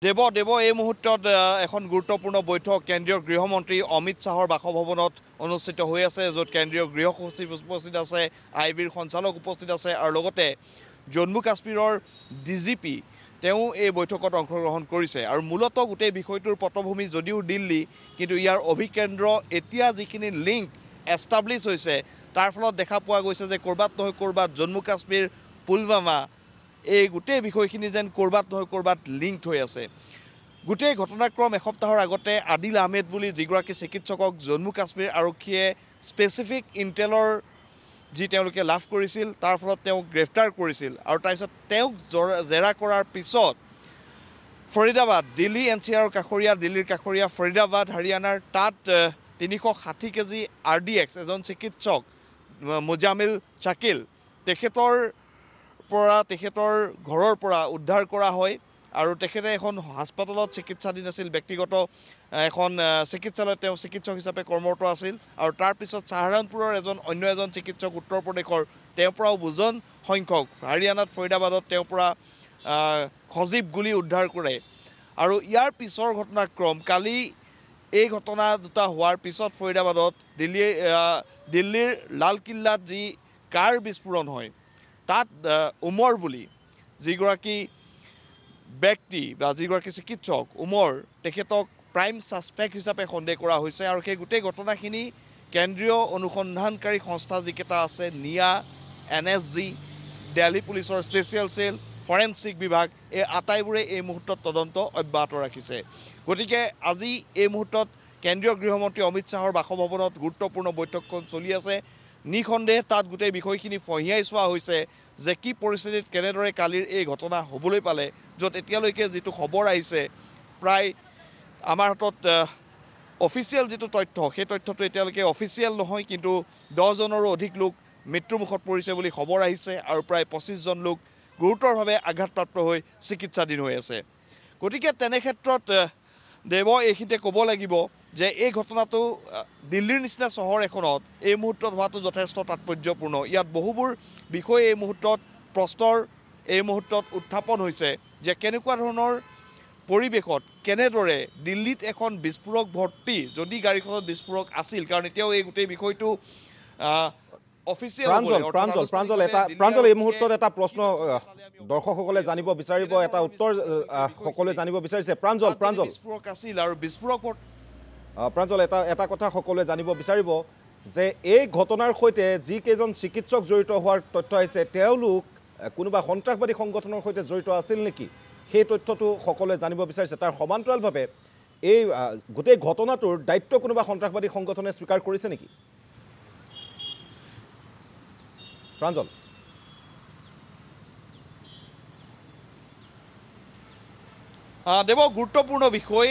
দেৱ এই মুহূৰ্তত এখন গুৰুত্বপূৰ্ণ বৈঠক কেন্দ্ৰীয় গৃহমন্ত্ৰী অমিত শ্বাহৰ বাসভৱনত অনুষ্ঠিত হৈ আছে, য'ত কেন্দ্ৰীয় গৃহ সচিব উপস্থিত আছে, আইবিৰ সঞ্চালক উপস্থিত আছে আৰু লগতে জম্মু কাশ্মীৰৰ DGP তেওঁ এই বৈঠকত অংশগ্ৰহণ কৰিছে। আৰু মূলতঃ গোটেই বিষয়টোৰ পটভূমি যদিও দিল্লী, কিন্তু ইয়াৰ অভিকেন্দ্ৰ এতিয়া যিখিনি লিংক এষ্টাব্লিছ হৈছে তাৰ ফলত দেখা পোৱা গৈছে যে ক'ৰবাত নহয় ক'ৰবাত জম্মু কাশ্মীৰ, পুলৱামা এই গোটেই বিষয়খিনি যেন ক'ৰবাত নহয় ক'ৰবাত লিংকড হৈ আছে। গোটেই ঘটনাক্ৰম এসপ্তাহৰ আগতে আদিল আহমেদ বুলি যিগৰাকী চিকিৎসকক জম্মু কাশ্মীৰ আৰক্ষীয়ে স্পেচিফিক ইণ্টেলৰ যি তেওঁলোকে লাভ কৰিছিল তাৰ ফলত তেওঁক গ্ৰেপ্তাৰ কৰিছিল। আৰু তাৰপিছত তেওঁক জেৰা কৰাৰ পিছত ফৰিদাবাদ, দিল্লী NCR কাষৰীয়া, দিল্লীৰ কাষৰীয়া ফৰিদাবাদ হাৰিয়ানাৰ তাত 360 কেজি RDX এজন চিকিৎসক মুজামিল চাকিল তেখেতৰ ঘৰৰ পৰা উদ্ধাৰ কৰা হয় আৰু তেখেতে এখন হাস্পাতালত চিকিৎসাধীন আছিল, ব্যক্তিগত এখন চিকিৎসালয়ত তেওঁ চিকিৎসক হিচাপে কৰ্মৰত আছিল। আৰু তাৰপিছত চাহাৰানপুৰৰ অন্য এজন চিকিৎসক উত্তৰ প্ৰদেশৰ, তেওঁৰ পৰাও বুজন সংখ্যক হাৰিয়ানাত ফৰিদাবাদত তেওঁৰ পৰা সজীৱ গুলী উদ্ধাৰ কৰে। আৰু ইয়াৰ পিছৰ ঘটনাক্ৰম কালি এই ঘটনা দুটা হোৱাৰ পিছত ফৰিদাবাদত দিল্লীৰ লালকিল্লাত যি কাৰ বিস্ফোৰণ হয় তাত উমৰ বুলি যিগৰাকী ব্যক্তি বা যিগৰাকী চিকিৎসক উমৰ, তেখেতক প্ৰাইম ছাছপেক্ট হিচাপে সন্দেহ কৰা হৈছে। আৰু সেই গোটেই ঘটনাখিনি কেন্দ্ৰীয় অনুসন্ধানকাৰী সংস্থা যিকেইটা আছে, নিয়া, NSG, দিল্লী পুলিচৰ স্পেচিয়েল চেল, ফৰেনচিক বিভাগ, এই আটাইবোৰে এই মুহূৰ্তত তদন্ত অব্যাহত ৰাখিছে। গতিকে আজি এই মুহূৰ্তত কেন্দ্ৰীয় গৃহমন্ত্ৰী অমিত শ্বাহৰ বাসভৱনত গুৰুত্বপূৰ্ণ বৈঠকখন চলি আছে। নিঃসন্দেহে তাত গোটেই বিষয়খিনি ফঁহিয়াই চোৱা হৈছে যে কি পৰিস্থিতিত কেনেদৰে কালিৰ এই ঘটনা হ'বলৈ পালে, য'ত এতিয়ালৈকে যিটো খবৰ আহিছে প্ৰায় আমাৰ হাতত অফিচিয়েল যিটো তথ্য সেই তথ্যটো এতিয়ালৈকে অফিচিয়েল নহয়, কিন্তু 10জনৰো অধিক লোক মৃত্যুমুখত পৰিছে বুলি খবৰ আহিছে আৰু প্ৰায় 25জন লোক গুৰুতৰভাৱে আঘাতপ্ৰাপ্ত হৈ চিকিৎসাধীন হৈ আছে। গতিকে তেনে ক্ষেত্ৰত দেৱ এইখিনিতে ক'ব লাগিব যে এই ঘটনাটো দিল্লীৰ নিচিনা চহৰ এখনত এই মুহূৰ্তত হোৱাটো যথেষ্ট তাৎপৰ্যপূৰ্ণ। ইয়াত বহুবোৰ বিষয় এই মুহূৰ্তত এই মুহূৰ্তত উত্থাপন হৈছে যে কেনেকুৱা ধৰণৰ পৰিৱেশত কেনেদৰে দিল্লীত এখন বিস্ফোৰক ভৰ্তি, যদি গাড়ীখনত বিস্ফোৰক আছিল, কাৰণ এতিয়াও এই গোটেই বিষয়টো অফিচিয়েল। প্ৰাঞ্জল, এই মুহূৰ্তত এটা প্ৰশ্ন দৰ্শকসকলে জানিব বিচাৰিব, এটা উত্তৰ সকলোৱে জানিব বিচাৰিছে। প্ৰাঞ্জল বিস্ফোৰক আছিল আৰু বিস্ফোৰক প্ৰাঞ্জল, এটা কথা সকলোৱে জানিব বিচাৰিব যে এই ঘটনাৰ সৈতে যিকেইজন চিকিৎসক জড়িত হোৱাৰ তথ্য আহিছে, তেওঁলোক কোনোবা সন্ত্ৰাসবাদী সংগঠনৰ সৈতে জড়িত আছিল নেকি, সেই তথ্যটো সকলোৱে জানিব বিচাৰিছে। তাৰ সমান্তৰালভাৱে এই গোটেই ঘটনাটোৰ দায়িত্ব কোনোবা সন্ত্ৰাসবাদী সংগঠনে স্বীকাৰ কৰিছে নেকি? প্ৰাঞ্জল। দেৱ, গুৰুত্বপূৰ্ণ বিষয়।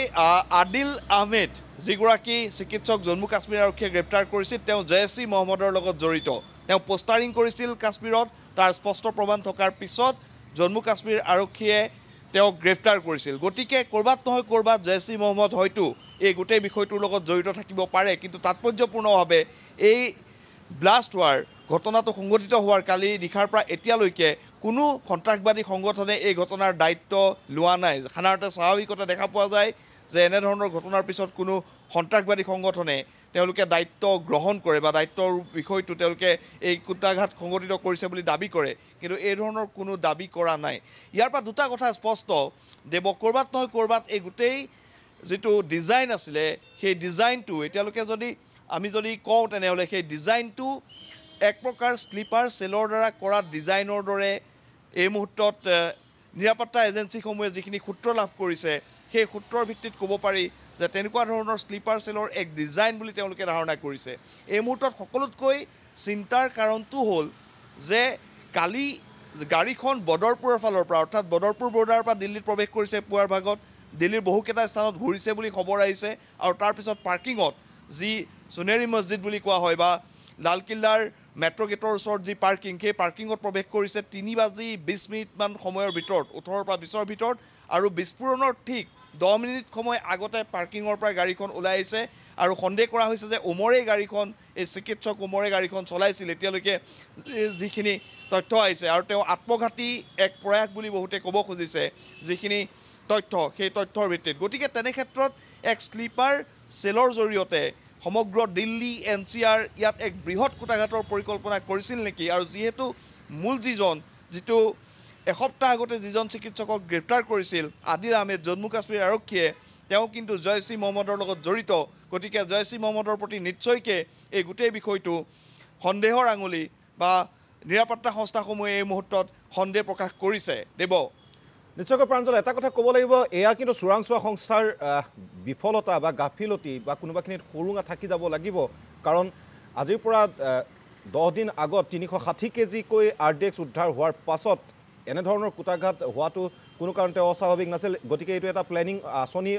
আদিল আহমেদ যিগৰাকী চিকিৎসক জম্মু কাশ্মীৰ আৰক্ষীয়ে গ্ৰেপ্তাৰ কৰিছিল, তেওঁ জেইছ ই মহম্মদৰ লগত জড়িত। তেওঁ পোষ্টাৰিং কৰিছিল কাশ্মীৰত, তাৰ স্পষ্ট প্ৰমাণ থকাৰ পিছত জম্মু কাশ্মীৰ আৰক্ষীয়ে তেওঁক গ্ৰেপ্তাৰ কৰিছিল। গতিকে ক'ৰবাত নহয় ক'ৰবাত জেইছ ই মহম্মদ হয়তো এই গোটেই বিষয়টোৰ লগত জড়িত থাকিব পাৰে, কিন্তু তাৎপৰ্যপূৰ্ণভাৱে এই ব্লাষ্ট হোৱাৰ ঘটনাটো সংঘটিত হোৱাৰ কালি নিশাৰ পৰা এতিয়ালৈকে কোনো সন্ত্ৰাসবাদী সংগঠনে এই ঘটনাৰ দায়িত্ব লোৱা নাই। সাধাৰণতে স্বাভাৱিকতে দেখা পোৱা যায় যে এনেধৰণৰ ঘটনাৰ পিছত কোনো সন্ত্ৰাসবাদী সংগঠনে তেওঁলোকে দায়িত্ব গ্ৰহণ কৰে বা দায়িত্বৰ বিষয়টো তেওঁলোকে এই কুটাঘাত সংঘটিত কৰিছে বুলি দাবী কৰে, কিন্তু এই ধৰণৰ কোনো দাবী কৰা নাই। ইয়াৰ পৰা দুটা কথা স্পষ্ট দেৱ, ক'ৰবাত নহয় ক'ৰবাত এই গোটেই যিটো ডিজাইন আছিলে সেই ডিজাইনটো এতিয়ালৈকে আমি যদি কওঁ তেনেহ'লে সেই ডিজাইনটো এক প্ৰকাৰ স্লিপাৰ চেলৰ দ্বাৰা কৰা ডিজাইনৰ দৰে এই মুহূৰ্তত নিৰাপত্তা এজেঞ্চিসমূহে যিখিনি সূত্ৰ লাভ কৰিছে সেই সূত্ৰৰ ভিত্তিত ক'ব পাৰি যে তেনেকুৱা ধৰণৰ স্লিপাৰ চেলৰ এক ডিজাইন বুলি তেওঁলোকে ধাৰণা কৰিছে। এই মুহূৰ্তত সকলোতকৈ চিন্তাৰ কাৰণটো হ'ল যে কালি গাড়ীখন বদৰপুৰৰ ফালৰ পৰা, অৰ্থাৎ বদৰপুৰ বৰ্ডাৰৰ পৰা দিল্লীত প্ৰৱেশ কৰিছে পুৱাৰ ভাগত, দিল্লীৰ বহুকেইটা স্থানত ঘূৰিছে বুলি খবৰ আহিছে। আৰু তাৰপিছত পাৰ্কিঙত যি সোণেৰী মছজিদ বুলি কোৱা হয় বা লালকিল্লাৰ মেট্ৰ' গেটৰ ওচৰত যি পাৰ্কিং, সেই পাৰ্কিঙত প্ৰৱেশ কৰিছে 3:20 সময়ৰ ভিতৰত, 18 পৰা 20ৰ ভিতৰত। আৰু বিস্ফোৰণৰ ঠিক 10 মিনিট সময় আগতে পাৰ্কিঙৰ পৰা গাড়ীখন ওলাই আহিছে আৰু সন্দেহ কৰা হৈছে যে উমৰে গাড়ীখন, এই চিকিৎসক উমৰে গাড়ীখন চলাইছিল। এতিয়ালৈকে যিখিনি তথ্য আহিছে, আৰু তেওঁ আত্মঘাতী এক প্ৰয়াস বুলি বহুতে ক'ব খুজিছে, যিখিনি তথ্য সেই তথ্যৰ ভিত্তিত গতিকে তেনে ক্ষেত্ৰত এক স্লিপাৰ চেলৰ জৰিয়তে সমগ্ৰ দিল্লী NCR ইয়াত এক বৃহৎ কুটাঘাটৰ পৰিকল্পনা কৰিছিল নেকি আৰু যিহেতু মূল যিটো এসপ্তাহ আগতে যিজন চিকিৎসকক গ্ৰেপ্তাৰ কৰিছিল আদিল আহমেদ জম্মু কাশ্মীৰ আৰক্ষীয়ে তেওঁ কিন্তু জয়সী মহম্মদৰ লগত জড়িত গতিকে জয়সী মহম্মদৰ প্ৰতি নিশ্চয়কৈ এই গোটেই বিষয়টো সন্দেহৰ আঙুলি বা নিৰাপত্তা সংস্থাসমূহে এই মুহূৰ্তত সন্দেহ প্ৰকাশ কৰিছে দেৱ নিশ্চয়কৈ প্ৰাঞ্জল এটা কথা ক'ব লাগিব এয়া কিন্তু চোৰাংচোৱা সংস্থাৰ বিফলতা বা গাফিলতি বা কোনোবাখিনিত সুৰুঙা থাকি যাব লাগিব কাৰণ আজিৰ পৰা 10 দিন আগত 360 কেজিকৈ RDX উদ্ধাৰ হোৱাৰ পাছত এনেধৰণৰ কুটাঘাট হোৱাটো কোনো কাৰণতে অস্বাভাৱিক নাছিল গতিকে এইটো এটা প্লেনিং আঁচনি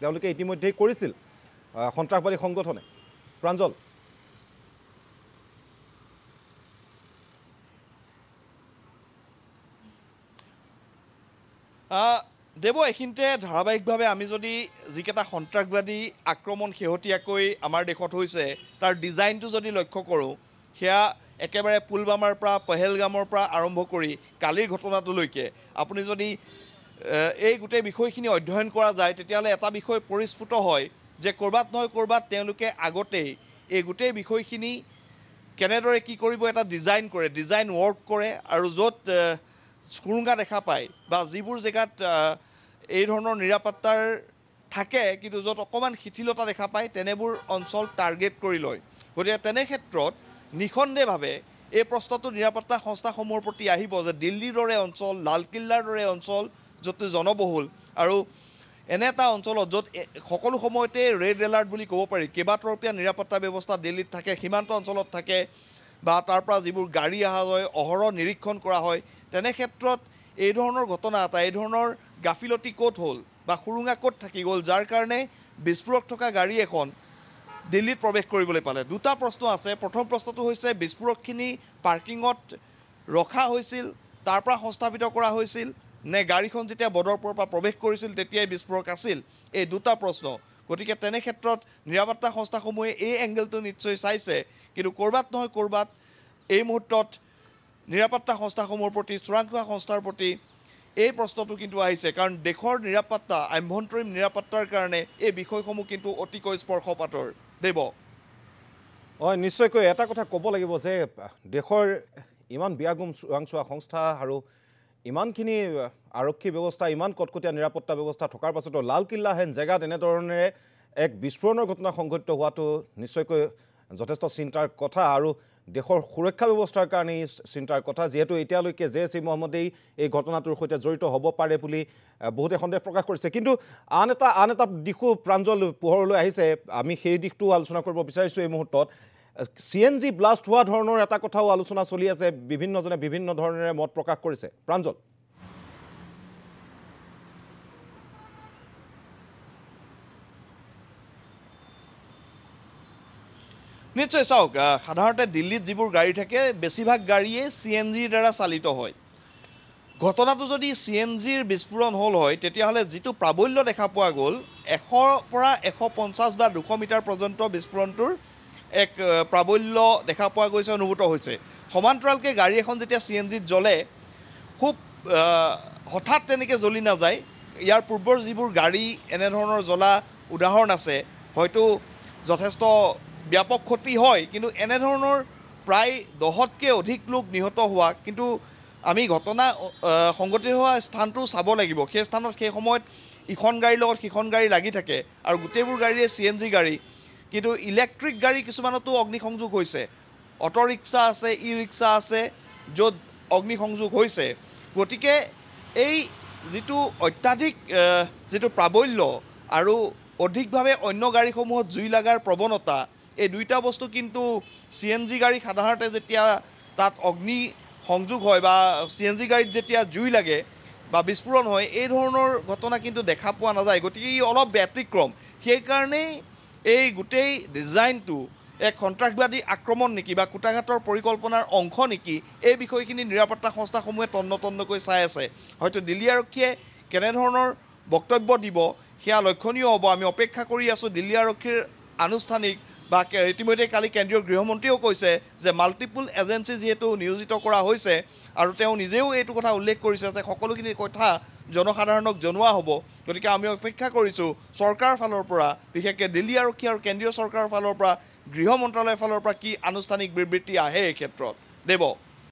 তেওঁলোকে ইতিমধ্যেই কৰিছিল সন্ত্ৰাসবাদী সংগঠনে প্ৰাঞ্জল দেৱ এইখিনিতে ধাৰাবাহিকভাৱে আমি যদি যিকেইটা সন্ত্ৰাসবাদী আক্ৰমণ শেহতীয়াকৈ আমাৰ দেশত হৈছে তাৰ ডিজাইনটো যদি লক্ষ্য কৰোঁ সেয়া একেবাৰে পুলৱামাৰ পৰা পহেলগামৰ পৰা আৰম্ভ কৰি কালিৰ ঘটনাটোলৈকে আপুনি যদি এই গোটেই বিষয়খিনি অধ্যয়ন কৰা যায় তেতিয়াহ'লে এটা বিষয় পৰিস্ফুট হয় যে ক'ৰবাত নহয় ক'ৰবাত তেওঁলোকে আগতেই এই গোটেই বিষয়খিনি কেনেদৰে কি কৰিব এটা ডিজাইন কৰে ডিজাইন ৱৰ্ক কৰে আৰু য'ত সুৰুঙা দেখা পায় বা যিবোৰ জেগাত এই ধৰণৰ নিৰাপত্তাৰ থাকে কিন্তু য'ত অকণমান শিথিলতা দেখা পায় তেনেবোৰ অঞ্চল টাৰ্গেট কৰি লয় গতিকে তেনে ক্ষেত্ৰত নিখণ্ডেভাৱে এই প্ৰশ্নটো নিৰাপত্তা সংস্থাসমূহৰ প্ৰতি আহিব যে দিল্লীৰ দৰে অঞ্চল লালকিল্লাৰ দৰে অঞ্চল য'ত জনবহুল আৰু এনে এটা অঞ্চলত য'ত সকলো সময়তে ৰেড এলাৰ্ট বুলি ক'ব পাৰি কেইবাতৰপীয়া নিৰাপত্তা ব্যৱস্থা দিল্লীত থাকে সীমান্ত অঞ্চলত থাকে বা তাৰ পৰা যিবোৰ গাড়ী অহা হয় অহৰহ নিৰীক্ষণ কৰা হয় তেনে ক্ষেত্ৰত এই ধৰণৰ ঘটনা এটা এই ধৰণৰ গাফিলতি ক'ত হ'ল বা সুৰুঙা ক'ত থাকি গ'ল যাৰ কাৰণে বিস্ফোৰক থকা গাড়ী এখন দিল্লীত প্ৰৱেশ কৰিবলৈ পালে দুটা প্ৰশ্ন আছে প্ৰথম প্ৰশ্নটো হৈছে বিস্ফোৰকখিনি পাৰ্কিঙত ৰখা হৈছিল তাৰ পৰা সংস্থাপিত কৰা হৈছিল নে গাড়ীখন যেতিয়া বদৰপুৰৰ পৰা প্ৰৱেশ কৰিছিল তেতিয়াই বিস্ফোৰক আছিল এই দুটা প্ৰশ্ন গতিকে তেনে ক্ষেত্ৰত নিৰাপত্তা সংস্থাসমূহে এই এংগেলটো নিশ্চয় চাইছে কিন্তু ক'ৰবাত নহয় ক'ৰবাত এই মুহূৰ্তত নিৰাপত্তা সংস্থাসমূহৰ প্ৰতি চোৰাংচোৱা সংস্থাৰ প্ৰতি এই প্ৰশ্নটো কিন্তু আহিছে কাৰণ দেশৰ নিৰাপত্তা আভ্যন্তৰীণ নিৰাপত্তাৰ কাৰণে এই বিষয়সমূহ কিন্তু অতিকৈ স্পৰ্শপাতৰ দেৱ হয় নিশ্চয়কৈ এটা কথা ক'ব লাগিব যে দেশৰ ইমান বিয়াগুম চোৰাংচোৱা সংস্থা আৰু ইমানখিনি আৰক্ষী ব্যৱস্থা ইমান কটকটীয়া নিৰাপত্তা ব্যৱস্থা থকাৰ পাছতো লালকিল্লা হেন জেগাত এনেধৰণেৰে এক বিস্ফোৰণৰ ঘটনা সংঘটিত হোৱাটো নিশ্চয়কৈ যথেষ্ট চিন্তাৰ কথা আৰু দেশৰ সুৰক্ষা ব্যৱস্থাৰ কাৰণে চিন্তাৰ কথা যেহেতু এতিয়ালৈকে জেএছই মহম্মদেই এই ঘটনাটোৰ সৈতে জড়িত হ'ব পাৰে বুলি বহুতে সন্দেহ প্ৰকাশ কৰিছে কিন্তু আন এটা দিশো প্ৰাঞ্জল পোহৰলৈ আহিছে আমি সেই দিশটো আলোচনা কৰিব বিচাৰিছোঁ এই মুহূৰ্তত CNG ব্লাষ্ট হোৱা ধৰণৰ এটা কথাও আলোচনা চলি আছে বিভিন্নজনে বিভিন্ন ধৰণেৰে মত প্ৰকাশ কৰিছে প্ৰাঞ্জল নিশ্চয় চাওক সাধাৰণতে দিল্লীত যিবোৰ গাড়ী থাকে বেছিভাগ গাড়ীয়ে CNGৰ দ্বাৰা চালিত হয় ঘটনাটো যদি CNGৰ বিস্ফোৰণ হ'ল হয় তেতিয়াহ'লে যিটো প্ৰাবল্য দেখা পোৱা গ'ল 100 পৰা 150 বা 200 মিটাৰ পৰ্যন্ত বিস্ফোৰণটোৰ এক প্ৰাবল্য দেখা পোৱা গৈছে অনুভূত হৈছে সমান্তৰালকৈ গাড়ী এখন যেতিয়া CNGত জ্বলে খুব হঠাৎ তেনেকৈ জ্বলি নাযায় ইয়াৰ পূৰ্বৰ যিবোৰ গাড়ী এনেধৰণৰ জ্বলা উদাহৰণ আছে হয়তো যথেষ্ট ব্যাপক ক্ষতি হয় কিন্তু এনেধৰণৰ প্ৰায় 10তকৈ অধিক লোক নিহত হোৱা কিন্তু আমি ঘটনা সংঘটিত হোৱা স্থানটো চাব লাগিব সেই স্থানত সেই সময়ত ইখন গাড়ীৰ লগত সিখন গাড়ী লাগি থাকে আৰু গোটেইবোৰ গাড়ীয়ে CNG গাড়ী কিন্তু ইলেক্ট্ৰিক গাড়ী কিছুমানতো অগ্নিসংযোগ হৈছে অটো ৰিক্সা আছে ই ৰিক্সা আছে য'ত অগ্নিসংযোগ হৈছে গতিকে এই যিটো অত্যাধিক যিটো প্ৰাবল্য আৰু অধিকভাৱে অন্য গাড়ীসমূহত জুই লগাৰ প্ৰৱণতা এই দুইটা বস্তু কিন্তু CNG গাড়ী সাধাৰণতে যেতিয়া তাত অগ্নি সংযোগ হয় বা CNG গাড়ীত যেতিয়া জুই লাগে বা বিস্ফোৰণ হয় এই ধৰণৰ ঘটনা কিন্তু দেখা পোৱা নাযায় গতিকে ই অলপ ব্যতিক্ৰম সেইকাৰণেই এই গোটেই ডিজাইনটো এক সন্ত্ৰাসবাদী আক্ৰমণ নেকি বা কুটাঘাটৰ পৰিকল্পনাৰ অংশ নেকি এই বিষয়খিনি নিৰাপত্তা সংস্থাসমূহে তন্নতন্নকৈ চাই আছে হয়তো দিল্লী আৰক্ষীয়ে কেনেধৰণৰ বক্তব্য দিব সেয়া লক্ষণীয় হ'ব আমি অপেক্ষা কৰি আছোঁ দিল্লী আৰক্ষীৰ আনুষ্ঠানিক বা ইতিমধ্যে কালি কেন্দ্ৰীয় গৃহমন্ত্ৰীয়েও কৈছে যে মাল্টিপল এজেঞ্চি যিহেতু নিয়োজিত কৰা হৈছে আৰু তেওঁ নিজেও এইটো কথা উল্লেখ কৰিছে যে সকলোখিনি কথা জনসাধাৰণক জনোৱা হ'ব গতিকে আমি অপেক্ষা কৰিছোঁ চৰকাৰৰ ফালৰ পৰা বিশেষকৈ দিল্লী আৰক্ষী আৰু কেন্দ্ৰীয় চৰকাৰৰ ফালৰ পৰা গৃহ মন্ত্ৰালয়ৰ ফালৰ পৰা কি আনুষ্ঠানিক বিবৃতি আহে এই ক্ষেত্ৰত দেৱ